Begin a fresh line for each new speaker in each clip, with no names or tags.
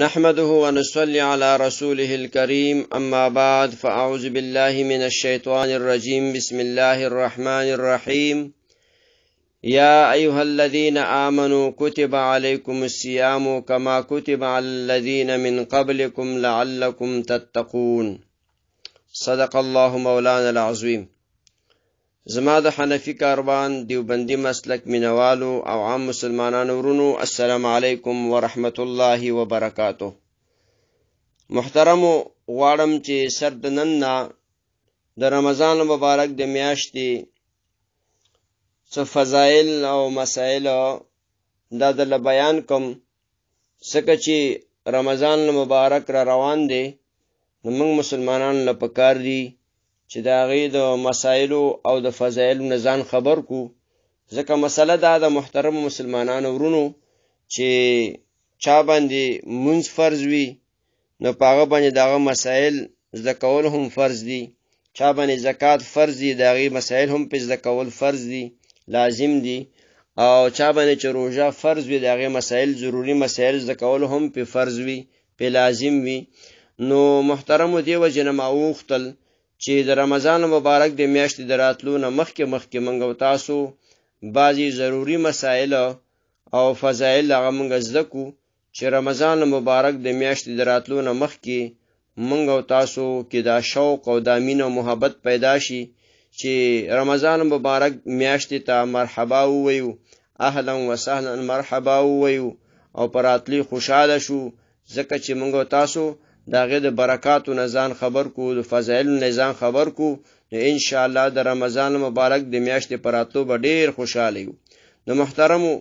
نحمده ونصلي على رسوله الكريم أما بعد فأعوذ بالله من الشيطان الرجيم بسم الله الرحمن الرحيم يا أيها الذين آمنوا كتب عليكم الصيام كما كتب على الذين من قبلكم لعلكم تتقون صدق الله مولانا العظيم. زما د حنفی کاروان دیوبندی مسلک مینوالو او عام مسلمانانو ورونو السلام علیکم ورحمت الله وبرکاتہ. محترمو غواړم چې سر د نن نه د رمضان مبارک د میاشتې څه فضایل او مسائل دا د بیان کوم، ځکه چې رمضان مبارک را روان دی نو موږ مسلمانانو له پکار دي چې د هغې د مسایلو او د فضایلو نه ځان خبر کو. ځکه مسله دا د محترم مسلمانانو ورونو چې چا باندې مونځ فرض وي نو په هغه باندې د هغه مسایل زده کول هم فرض دي، چا باندې زکات فرض دي د هغې مسایل هم په زده کول فرض دي، لازم دي، او چا باندې چې روژه فرض وي د هغې مسایل ضروري مسایل زده کول هم په فرض وي، په لازم وي. نو محترمو دې وجې نه ما وغوښتل چې د رمضان مبارک د میاشتې د راتلو نه مخکې موږ او تاسو بعضې ضروري مسایل او فضایل هغه موږ زده کړو چې رمضان مبارک د میاشتې د راتلو نه مخکې موږ او تاسو کې دا شوق او دا مینه او محبت پیدا شي چې رمضان مبارک میاشتې ته مرحبا ووایو، اهلا وسهلا مرحبا ووایو او په راتلي خوشحاله شو، ځکه چې موږ او تاسو د هغې د برکاتو نه ځان خبر کو، د فضایلو نه ځان خبر کو، نو انشاءالله د رمضان مبارک د میاشتې په راتلو به ډېر خوشحاله یو. نو محترمو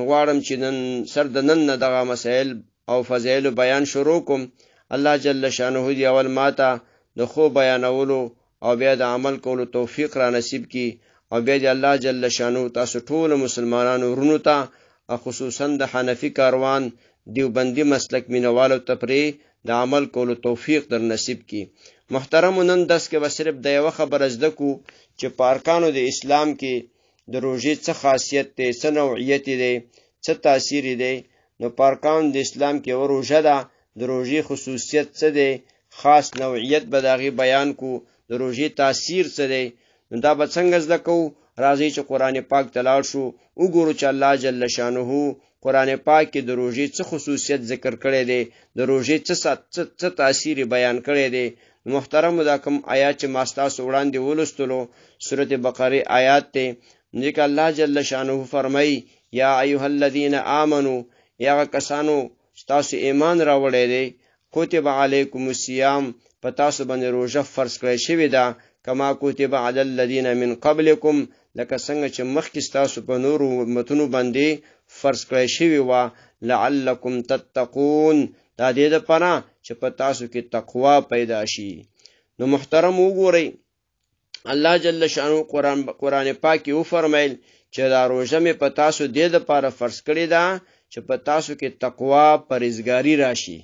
غواړم چې نن سر د نن نه دغه مسایل او فضایلو بیان شروع کوم. الله جل شانه دې اول ماته د خو بیانولو او بیا د عمل کولو توفیق را نصیب کی، او بیا دې الله جل شانه تاسو ټول مسلمانانو ورونو ته خصوصا د حنفي کاروان دیوبندی مسلک مینوالو ته پرې د عمل کولو توفیق در نصیب کی. محترمو نن دس کې به صرف د یوه خبره زده کو چې په ارکانو د اسلام کې د روژې څه خاصیت دی، څه نوعیت دی، څه تاثیر دی. نو په ارکانو د اسلام کې یوه روژه ده، د روژې خصوصیت څه دی، خاص نوعیت به د هغې بیان کو، د روژې تاثیر څه دی. نو دا به څنګه زده کوو؟ راځئ چې قرآن پاک ته لاړ شو، وګورو چې الله جل شانه قرآن پاک کې د روژې څه خصوصیت ذکر کړی دی، د روژې څه تاثیر بیان کړی دی. محترمو دا کوم آیات چې ما ستاسو وړاندې ولوستلو سورت بقره آیات دی، ځکه الله جل شانه فرمایي یا ایها الذین آمنو، یا هغه کسانو ستاسو ایمان راوړی دی، کتب علیکم الصیام، په تاسو باندې روژه فرض کړی شوې ده، کما کتب علی الذین من قبلکم، لکه څنګه چې مخکې ستاسو په نورو امتونو باندې فرض کړی شوې وه، لعلکم تتقون، دا دې دپاره چې په تاسو کې تقوا پیدا شي. نو محترم وګورئ الله جل شانو قرآن پاک کې وفرمیل چې دا روژه مې په تاسو دې دپاره فرض کړې ده چې په تاسو کې تقوا پرهیزګاري راشي.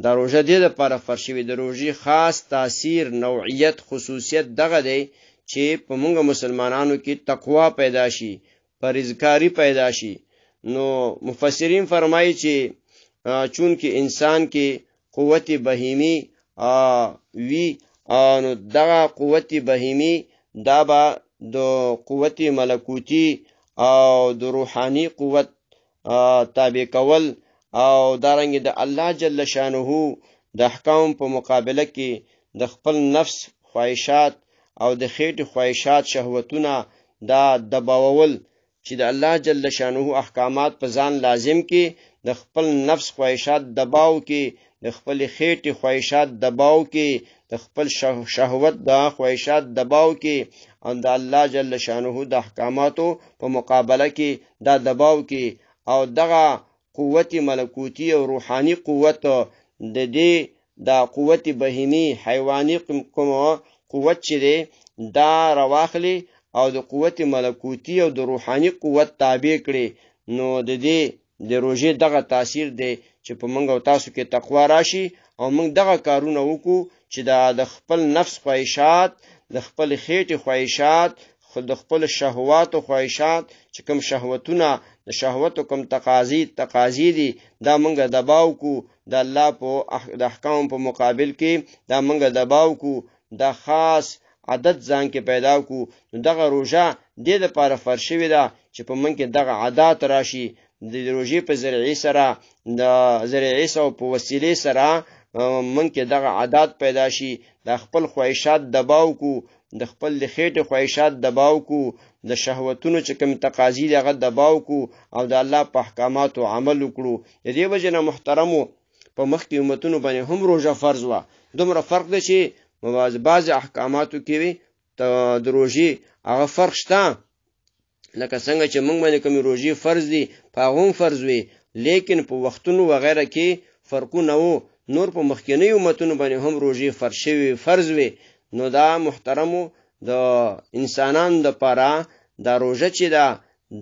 دا روژه دې دپاره فرض شوې. د روژې خاص تاثیر، نوعیت، خصوصیت دغه دی چې په موږ مسلمانانو کې تقوا پیدا شي، پرهیزګاري پیدا شي. نو مفسرین فرمایي چې چون کې انسان کې قوت بهیمی وی، نو دغه قوت بهیمی دا به د قوت ملکوتی او د روحانی قوت تابع کول او دارنګ د الله جل شانه د احکام په مقابله کې د خپل نفس خواهشات او د خېټې خواهشات شهوتونه دا دباول، چې د الله جل شانه احکامات په ځان لازم کې د خپل نفس خواهشات دباو کې، د خپل خېټې خواهشات دباو کې، د خپل شهوت د خواهشات دباو کې، او د الله جل شانه د احکاماتو په مقابله کې دا دباو کې، او دغه قوت ملکوتی او روحانی قوت د دې دا قوت بهیمی حیوانی قوت چې دی دا رواخلی او د قوت ملکوتی او د روحانی قوت تابع کړي. نو د دې د روژې دغه تاثیر دی چې په موږ او تاسو کې تقوا راشي او موږ دغه کارونه وکړو چې د خپل نفس خواهشات، د خپل خېټې خواهشات، د خپل شهوات او خواهشات چې کوم شهوتونه د شهوت کوم تقاضی دي دا منګه دباو کو د الله په د احکام په مقابل کې دا منګه دباو کو د خاص عادت ځان کې پیدا کو. دغه روزه د دې لپاره فرض شوې ده چې په من کې دغه عادت راشي. د روزې په ذریعه سره د ذریعه او په وسیله سره من کې دغه عادت پیدا شي. د خپل خواهشات دباو کو، د خپل د خېټې خواهشات دباو کو، د شهوتونو چې کوم تقاضی دي هغه دباو کو او د الله په احکاماتو عمل وکړو. د دې وجه نه محترمو په مخکې امتونو باندې هم روزه فرض وه. دومره فرق دی چې بعض احکاماتو کې وي د روزې هغه فرق شته، لکه څنګه چې موږ باندې کوم روزې فرض دي په هغه هم فرض وي، لیکن په وختونو وغیره کې فرقونه وو. نور په مخکینی امتونو باندې هم روزې فرض شوي فرض وي. نو دا محترمو د انسانانو لپاره دا روزه چې ده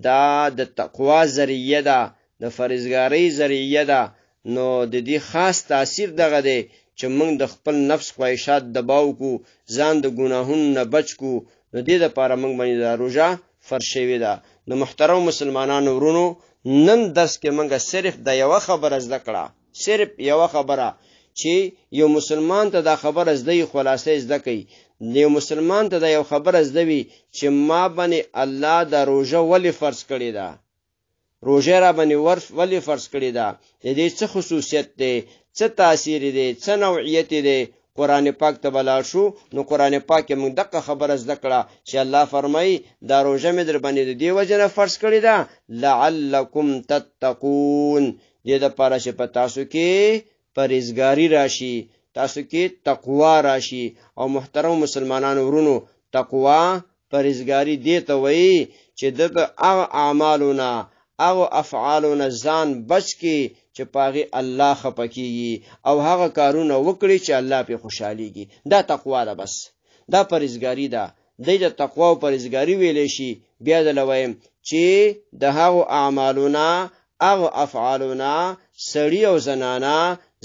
دا د تقوا ذریعه ده، د فرزګاری ذریعه ده. نو د دې خاص تاثیر دغه دی چې موږ د خپل نفس خواهشات دباو کو، ځان د ګناهونو نه بچ کو. نو دې لپاره موږ باندې دا روزه فرض شوې ده. نو محترم مسلمانانو ورونو، نن درس کې موږ صرف د یوه خبره زده کړه، صرف یوه خبره چې یو مسلمان ته دا خبره زده وي، خلاصه زده کوي. یو مسلمان ته دا یو خبره زده وي چې ما باندې الله دا روزه ولې فرض کړې ده، روزه را باندې ولې فرض کړې ده، د دې څه خصوصیت دی، څه تاثیر دی، څه نوعیت دی. قرآن پاک ته بلار شو، نو قرآن پاک کې موږ دغه خبره زده کړه چې الله فرمایي دا روزه مې در باندې د دې وجه نه فرض کړې ده لعلکم تتقون، دې دپاره چې په تاسو کې پرهیزګاري راشي، تاسو کې تقوا راشي. او محترم مسلمانانو ورونو، تقوا پرهیزګاري دې ته وایي چې د هغه اعمالونه هغه افعالونه ځان بچ کی چې پاغي الله خپکیږي او هغه کارونه وکړي چې الله په خوشحاليږي. دا تقوا ده، بس دا پرهیزګاري ده. د تقوا او پرهیزګاري ویلې شي. بیا دلویم چې د هغه اعمالونه هغه افعالونه سړی او زنانه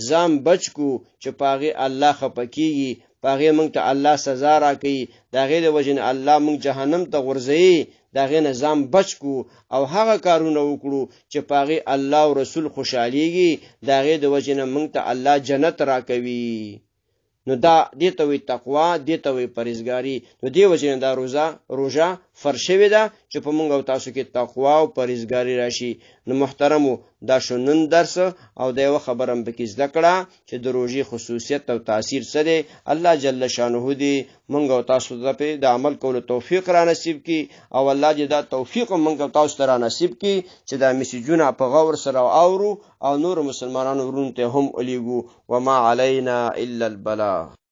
ځان بچ کو چې پاغي الله خپکیږي، پاغي موږ ته الله سزا راکړي، دا غیر وجنه الله موږ جهنم ته غورځي، دا غیر نظام بچ کو او هغه کارونه وکړو چې پاغي الله او رسول خوشاليږي، دا غیر د وجنه موږ ته الله جنت راکوي. نو دا دې ته وی تقوا، دې ته وی پرهیزګاری. نو دې وجنه دا روزه فرض شوې ده چې په موږ او تاسو کې تقوا او پرهیزګاری راشي. نو محترمو، دا شنن درس او دا یو خبرم پکې زده کړه چې د روزي خصوصیت او تاثیر څه دی. الله جل شانه دې موږ او تاسو ته د عمل کولو توفیق را نصیب کړي او الله دې دا توفیق موږ او تاسو ته را نصیب کړي چې دا میسجونه په غور سره اورو او نور مسلمانانو ورونو ته هم الیګو. وما علینا الا البلاغ.